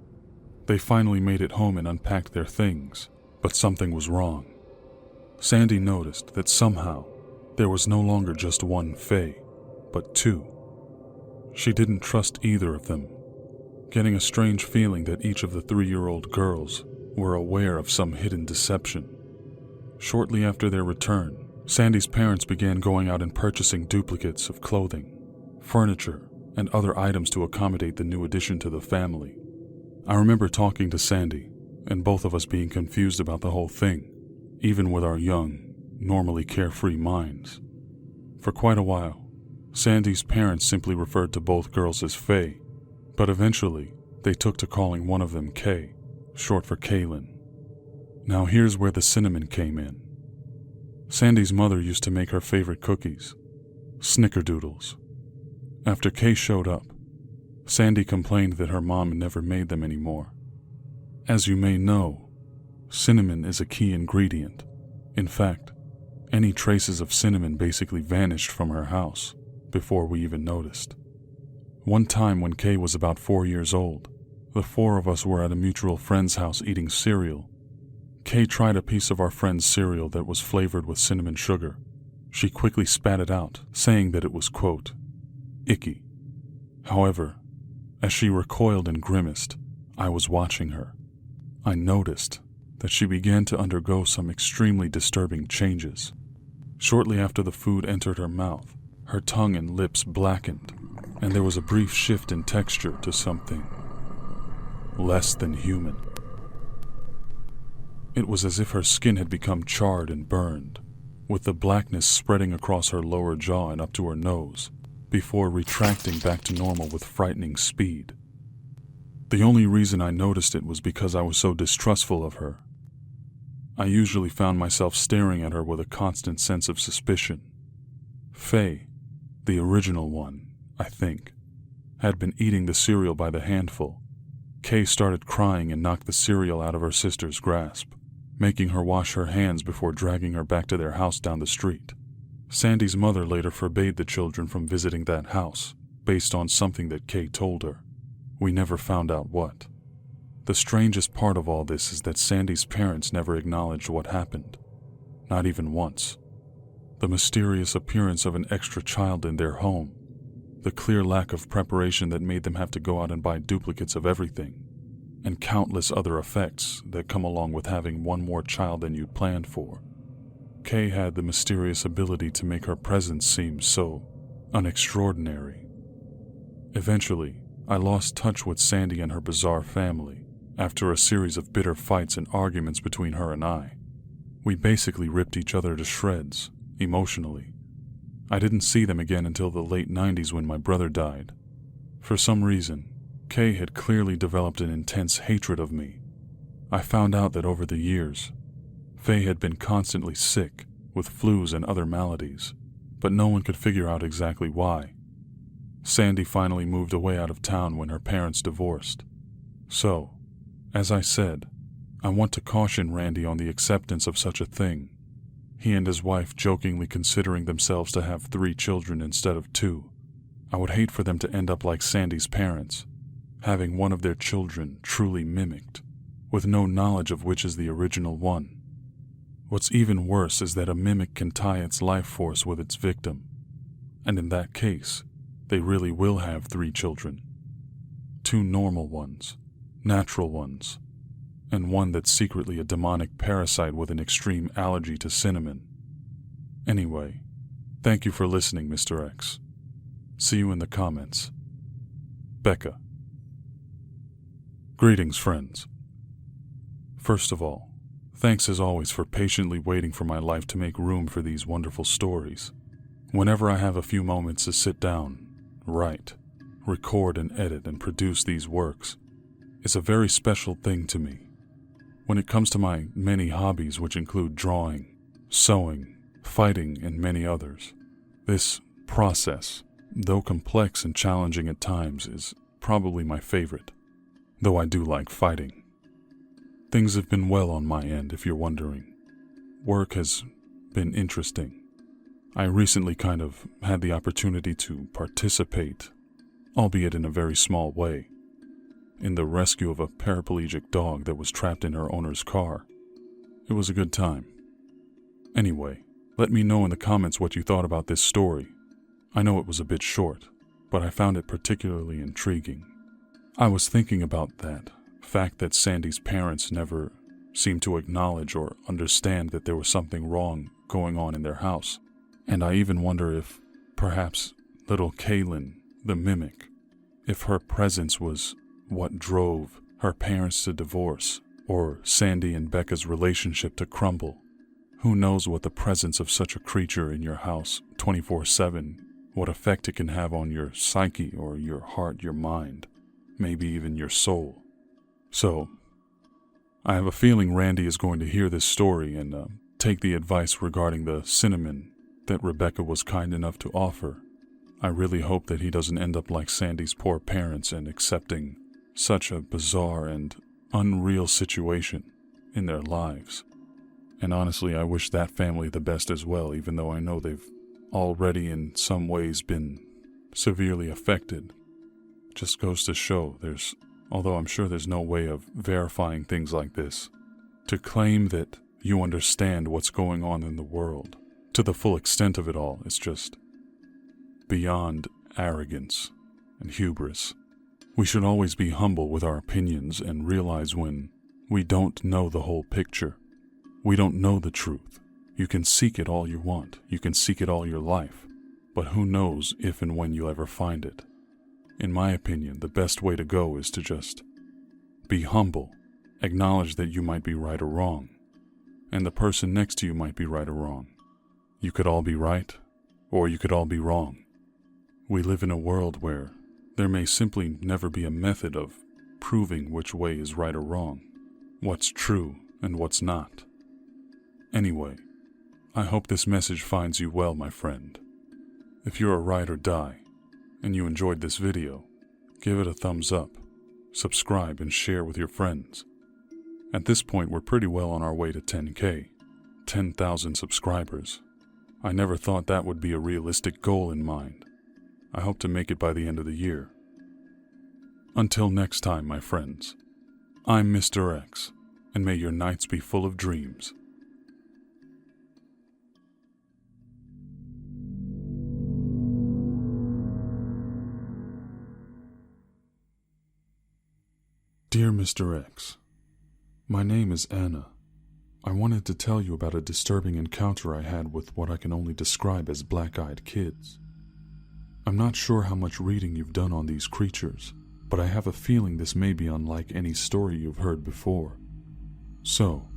they finally made it home and unpacked their things, but something was wrong. Sandy noticed that somehow there was no longer just one Faye, but 2. She didn't trust either of them, getting a strange feeling that each of the 3-year-old girls were aware of some hidden deception. Shortly after their return, Sandy's parents began going out and purchasing duplicates of clothing, furniture, and other items to accommodate the new addition to the family. I remember talking to Sandy, and both of us being confused about the whole thing, even with our young, normally carefree minds. For quite a while, Sandy's parents simply referred to both girls as Faye, but eventually they took to calling one of them Kay, short for Kaylin. Now here's where the cinnamon came in. Sandy's mother used to make her favorite cookies, snickerdoodles. After Kay showed up, Sandy complained that her mom never made them anymore. As you may know, cinnamon is a key ingredient. In fact, any traces of cinnamon basically vanished from her house before we even noticed. One time when Kay was about 4 years old, the 4 of us were at a mutual friend's house eating cereal. Kay tried a piece of our friend's cereal that was flavored with cinnamon sugar. She quickly spat it out, saying that it was, quote, icky. However, as she recoiled and grimaced, I was watching her. I noticed that she began to undergo some extremely disturbing changes. Shortly after the food entered her mouth, her tongue and lips blackened, and there was a brief shift in texture to something less than human. It was as if her skin had become charred and burned, with the blackness spreading across her lower jaw and up to her nose, before retracting back to normal with frightening speed. The only reason I noticed it was because I was so distrustful of her. I usually found myself staring at her with a constant sense of suspicion. Faye, the original one, I think, had been eating the cereal by the handful. Kay started crying and knocked the cereal out of her sister's grasp, making her wash her hands before dragging her back to their house down the street. Sandy's mother later forbade the children from visiting that house, based on something that Kay told her. We never found out what. The strangest part of all this is that Sandy's parents never acknowledged what happened. Not even once. The mysterious appearance of an extra child in their home, the clear lack of preparation that made them have to go out and buy duplicates of everything, and countless other effects that come along with having one more child than you'd planned for. Kay had the mysterious ability to make her presence seem so unextraordinary. Eventually, I lost touch with Sandy and her bizarre family after a series of bitter fights and arguments between her and I. We basically ripped each other to shreds, emotionally. I didn't see them again until the late 90s when my brother died. For some reason, Kay had clearly developed an intense hatred of me. I found out that over the years, Faye had been constantly sick with flus and other maladies, but no one could figure out exactly why. Sandy finally moved away out of town when her parents divorced. So, as I said, I want to caution Randy on the acceptance of such a thing. He and his wife jokingly considering themselves to have 3 children instead of 2. I would hate for them to end up like Sandy's parents, having one of their children truly mimicked, with no knowledge of which is the original one. What's even worse is that a mimic can tie its life force with its victim, and in that case, they really will have 3 children. 2 normal ones, natural ones, and one that's secretly a demonic parasite with an extreme allergy to cinnamon. Anyway, thank you for listening, Mr. X. See you in the comments. Becca. Greetings, friends. First of all, thanks as always for patiently waiting for my life to make room for these wonderful stories. Whenever I have a few moments to sit down, write, record and edit and produce these works, it's a very special thing to me. When it comes to my many hobbies, which include drawing, sewing, fighting, and many others, this process, though complex and challenging at times, is probably my favorite, though I do like fighting. Things have been well on my end, if you're wondering. Work has been interesting. I recently kind of had the opportunity to participate, albeit in a very small way, in the rescue of a paraplegic dog that was trapped in her owner's car. It was a good time. Anyway, let me know in the comments what you thought about this story. I know it was a bit short, but I found it particularly intriguing. I was thinking about that fact that Sandy's parents never seemed to acknowledge or understand that there was something wrong going on in their house. And I even wonder if, perhaps, little Kaylin, the mimic, if her presence was what drove her parents to divorce, or Sandy and Becca's relationship to crumble. Who knows what the presence of such a creature in your house 24/7, what effect it can have on your psyche or your heart, your mind, maybe even your soul. So, I have a feeling Randy is going to hear this story and take the advice regarding the cinnamon that Rebecca was kind enough to offer. I really hope that he doesn't end up like Sandy's poor parents and accepting such a bizarre and unreal situation in their lives. And honestly, I wish that family the best as well, even though I know they've already in some ways been severely affected. Just goes to show although I'm sure there's no way of verifying things like this, to claim that you understand what's going on in the world to the full extent of it all is just beyond arrogance and hubris. We should always be humble with our opinions and realize when we don't know the whole picture. We don't know the truth. You can seek it all you want. You can seek it all your life. But who knows if and when you'll ever find it. In my opinion, the best way to go is to just be humble, acknowledge that you might be right or wrong, and the person next to you might be right or wrong. You could all be right, or you could all be wrong. We live in a world where there may simply never be a method of proving which way is right or wrong, what's true and what's not. Anyway, I hope this message finds you well, my friend. If you're a ride or die, and you enjoyed this video, give it a thumbs up, subscribe, and share with your friends. At this point, we're pretty well on our way to 10K, 10,000 subscribers. I never thought that would be a realistic goal in mind. I hope to make it by the end of the year. Until next time, my friends, I'm Mr. X, and may your nights be full of dreams. Dear Mr. X, my name is Anna. I wanted to tell you about a disturbing encounter I had with what I can only describe as black-eyed kids. I'm not sure how much reading you've done on these creatures, but I have a feeling this may be unlike any story you've heard before. So,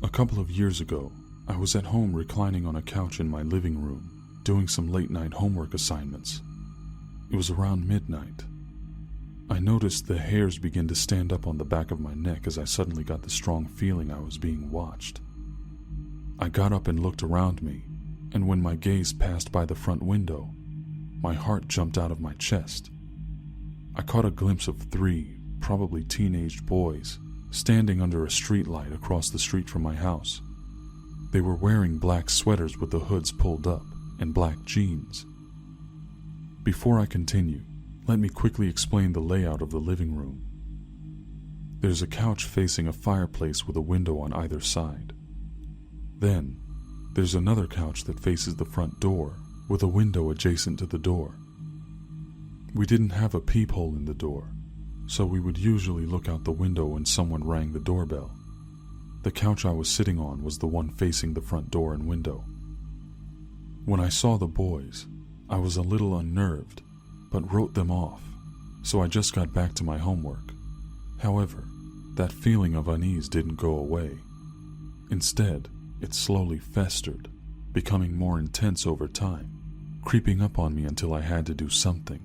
a couple of years ago, I was at home reclining on a couch in my living room, doing some late-night homework assignments. It was around midnight. I noticed the hairs begin to stand up on the back of my neck as I suddenly got the strong feeling I was being watched. I got up and looked around me, and when my gaze passed by the front window, my heart jumped out of my chest. I caught a glimpse of 3, probably teenaged boys, standing under a streetlight across the street from my house. They were wearing black sweaters with the hoods pulled up and black jeans. Before I continue, let me quickly explain the layout of the living room. There's a couch facing a fireplace with a window on either side. Then, there's another couch that faces the front door with a window adjacent to the door. We didn't have a peephole in the door, so we would usually look out the window when someone rang the doorbell. The couch I was sitting on was the one facing the front door and window. When I saw the boys, I was a little unnerved, but wrote them off, so I just got back to my homework. However, that feeling of unease didn't go away. Instead, it slowly festered, becoming more intense over time, creeping up on me until I had to do something.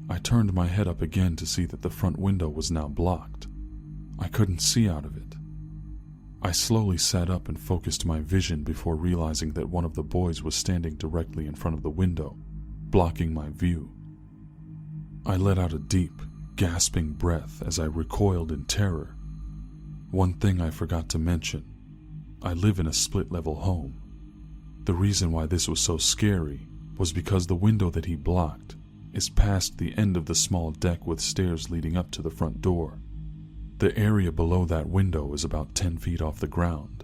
I turned my head up again to see that the front window was now blocked. I couldn't see out of it. I slowly sat up and focused my vision before realizing that one of the boys was standing directly in front of the window, blocking my view. I let out a deep, gasping breath as I recoiled in terror. One thing I forgot to mention: I live in a split-level home. The reason why this was so scary was because the window that he blocked is past the end of the small deck with stairs leading up to the front door. The area below that window is about 10 feet off the ground.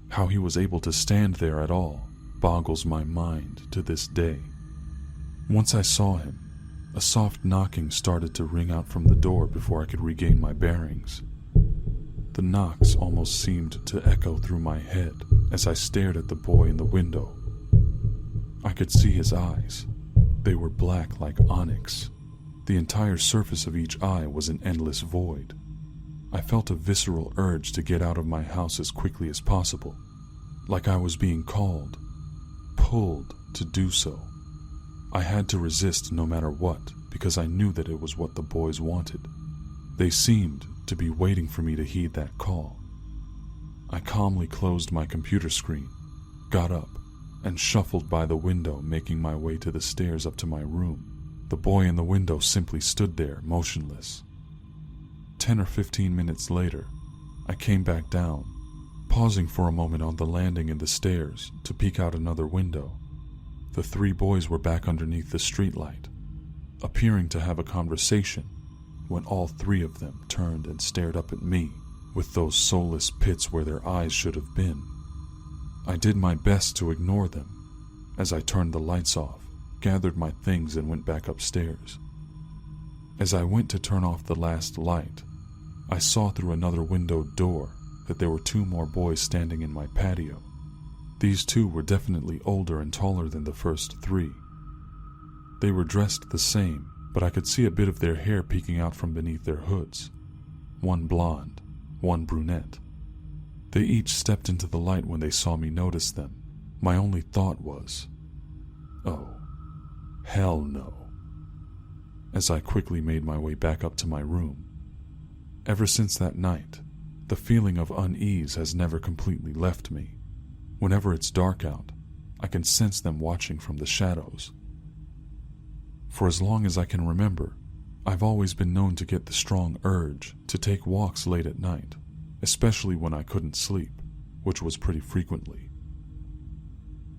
How he was able to stand there at all boggles my mind to this day. Once I saw him, a soft knocking started to ring out from the door before I could regain my bearings. The knocks almost seemed to echo through my head as I stared at the boy in the window. I could see his eyes. They were black like onyx. The entire surface of each eye was an endless void. I felt a visceral urge to get out of my house as quickly as possible, like I was being called, pulled to do so. I had to resist no matter what, because I knew that it was what the boys wanted. They seemed to be waiting for me to heed that call. I calmly closed my computer screen, got up, and shuffled by the window, making my way to the stairs up to my room. The boy in the window simply stood there, motionless. 10 or 15 minutes later, I came back down, pausing for a moment on the landing in the stairs to peek out another window. The 3 boys were back underneath the streetlight, appearing to have a conversation, when all 3 of them turned and stared up at me with those soulless pits where their eyes should have been. I did my best to ignore them as I turned the lights off, gathered my things, and went back upstairs. As I went to turn off the last light, I saw through another windowed door that there were 2 more boys standing in my patio. These 2 were definitely older and taller than the first 3. They were dressed the same, but I could see a bit of their hair peeking out from beneath their hoods. One blonde, one brunette. They each stepped into the light when they saw me notice them. My only thought was, oh, hell no, as I quickly made my way back up to my room. Ever since that night, the feeling of unease has never completely left me. Whenever it's dark out, I can sense them watching from the shadows. For as long as I can remember, I've always been known to get the strong urge to take walks late at night, especially when I couldn't sleep, which was pretty frequently.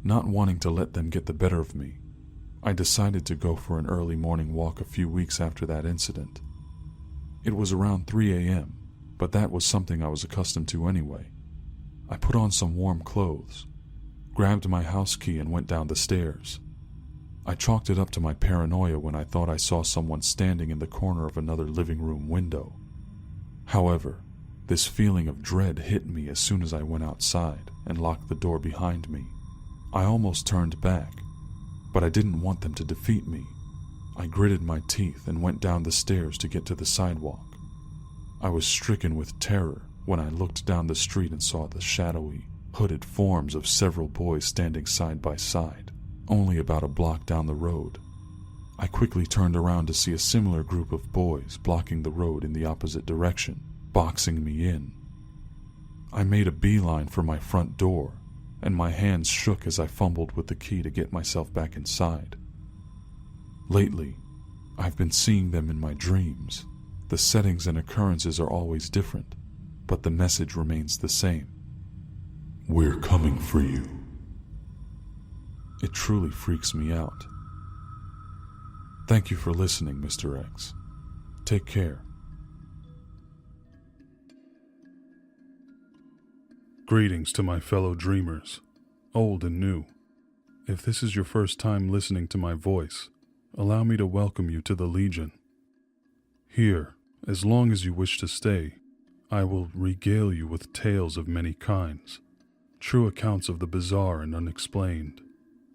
Not wanting to let them get the better of me, I decided to go for an early morning walk a few weeks after that incident. It was around 3 a.m., but that was something I was accustomed to anyway. I put on some warm clothes, grabbed my house key and went down the stairs. I chalked it up to my paranoia when I thought I saw someone standing in the corner of another living room window. However, this feeling of dread hit me as soon as I went outside and locked the door behind me. I almost turned back, but I didn't want them to defeat me. I gritted my teeth and went down the stairs to get to the sidewalk. I was stricken with terror when I looked down the street and saw the shadowy, hooded forms of several boys standing side by side, only about a block down the road. I quickly turned around to see a similar group of boys blocking the road in the opposite direction, boxing me in. I made a beeline for my front door, and my hands shook as I fumbled with the key to get myself back inside. Lately, I've been seeing them in my dreams. The settings and occurrences are always different, but the message remains the same. We're coming for you. It truly freaks me out. Thank you for listening, Mr. X. Take care. Greetings to my fellow dreamers, old and new. If this is your first time listening to my voice, allow me to welcome you to the Legion. Here, as long as you wish to stay, I will regale you with tales of many kinds, true accounts of the bizarre and unexplained,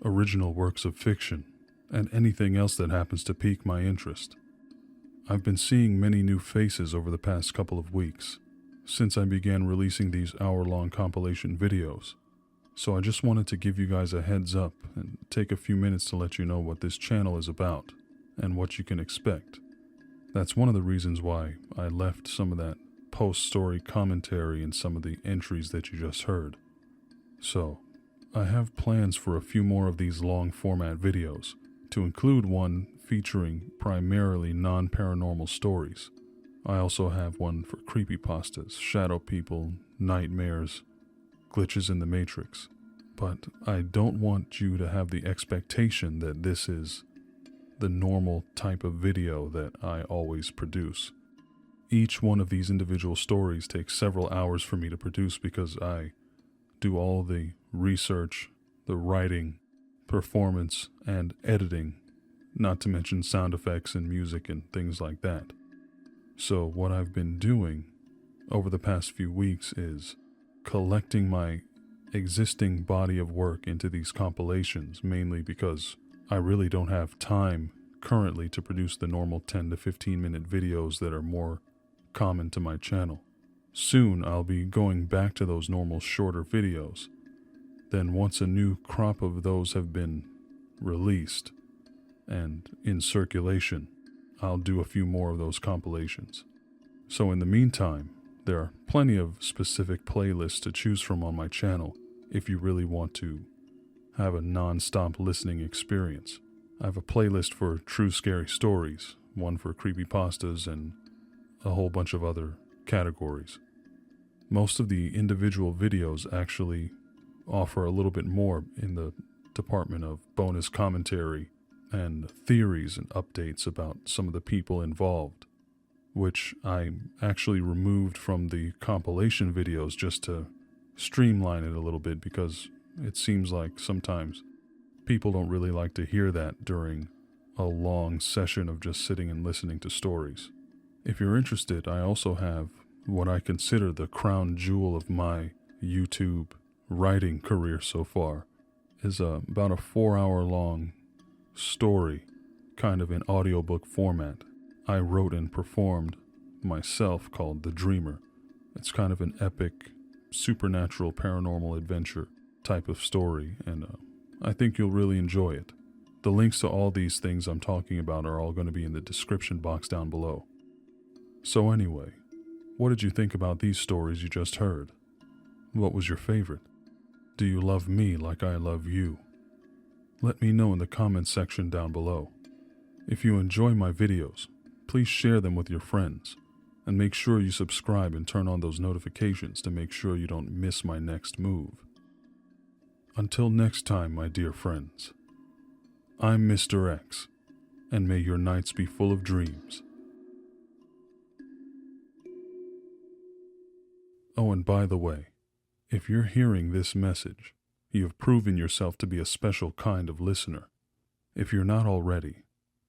original works of fiction, and anything else that happens to pique my interest. I've been seeing many new faces over the past couple of weeks, since I began releasing these hour-long compilation videos, so I just wanted to give you guys a heads up and take a few minutes to let you know what this channel is about and what you can expect. That's one of the reasons why I left some of that post-story commentary in some of the entries that you just heard. So, I have plans for a few more of these long-format videos, to include one featuring primarily non-paranormal stories. I also have one for creepypastas, shadow people, nightmares, glitches in the Matrix. But I don't want you to have the expectation that this is the normal type of video that I always produce. Each one of these individual stories takes several hours for me to produce because I do all the research, the writing, performance, and editing, not to mention sound effects and music and things like that. So what I've been doing over the past few weeks is collecting my existing body of work into these compilations, mainly because I really don't have time currently to produce the normal 10 to 15 minute videos that are more common to my channel. Soon I'll be going back to those normal shorter videos. Then once a new crop of those have been released and in circulation, I'll do a few more of those compilations. So in the meantime, there are plenty of specific playlists to choose from on my channel if you really want to have a non-stop listening experience. I have a playlist for true scary stories, one for creepypastas, and a whole bunch of other categories. Most of the individual videos actually offer a little bit more in the department of bonus commentary and theories and updates about some of the people involved, which I actually removed from the compilation videos just to streamline it a little bit, because it seems like sometimes people don't really like to hear that during a long session of just sitting and listening to stories. If you're interested, I also have what I consider the crown jewel of my YouTube writing career so far, is about a 4-hour long story kind of in audiobook format, I wrote and performed myself, called The Dreamer. It's kind of an epic, supernatural, paranormal adventure type of story, and I think you'll really enjoy it. The links to all these things I'm talking about are all going to be in the description box down below. So anyway, what did you think about these stories you just heard? What was your favorite? Do you love me like I love you? Let me know in the comments section down below. If you enjoy my videos, please share them with your friends, and make sure you subscribe and turn on those notifications to make sure you don't miss my next move. Until next time, my dear friends, I'm Mr. X, and may your nights be full of dreams. Oh, and by the way, if you're hearing this message, you have proven yourself to be a special kind of listener. If you're not already,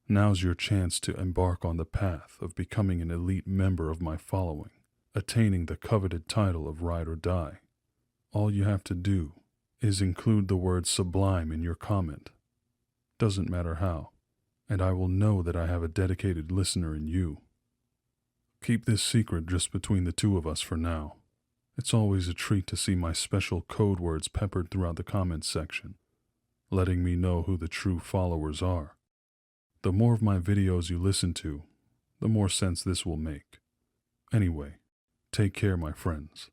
now's your chance to embark on the path of becoming an elite member of my following, attaining the coveted title of Ride or Die. All you have to do is include the word sublime in your comment. Doesn't matter how, and I will know that I have a dedicated listener in you. Keep this secret just between the two of us for now. It's always a treat to see my special code words peppered throughout the comments section, letting me know who the true followers are. The more of my videos you listen to, the more sense this will make. Anyway, take care, my friends.